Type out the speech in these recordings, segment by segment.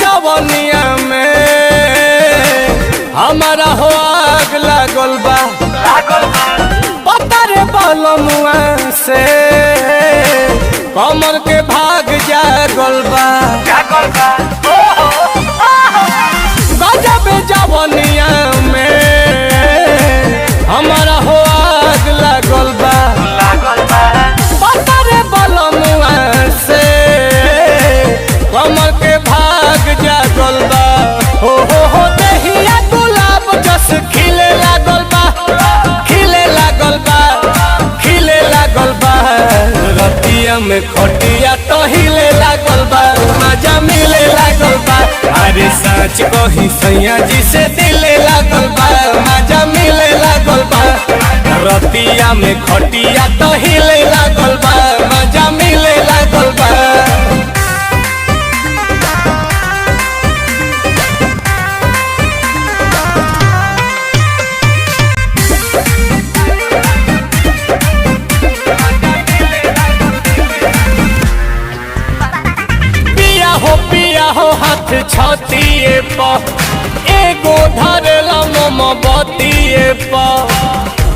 जवनिया में हमारा हो आग लागल बा पता रे बलमुआ से कमर के भाग जागल बा गजब जवनिया में हमारा हो आग लागल बा पता रे बलमुआ से कमर के भाग जागल बा हो दहिया गुलाब जस खिले लागल बा खिले लागल बा खिले लागल बा रतिया में खटिया तो हिले लागल बा मजा मिले लागल बा अरे सच कही सैया जी से दिले लागल बा मजा मिले लागल बा रतिया में खटिया तो हिले लागल बा मजा मिले लागल बा। पिया हो हाथ छतिए पर एगो धरेला मोमबत्तिए पर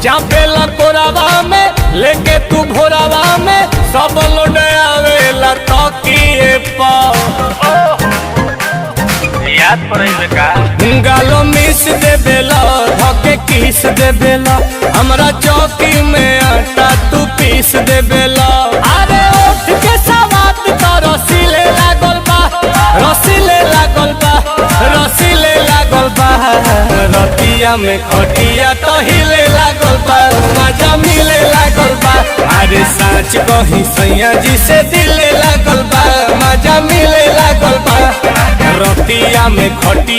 चापेला कोरावा में लेके तू भोरावा में सब लोड आवेला तकिए पर याद पड़े का गालो मिस देबेला धके किस देबेला हमरा चौकी में आटा तू पीस देबेला अरे उठ के सवात तो रसीले लागल बा रसीले लागल बा रसीले लागल बा रतिया में खटिया तो हिले लागल बा मजा मिले लागल बा अरे सच कही सैया जी से दिले लागल बा मजा मिले लागल बा रतिया में खटिया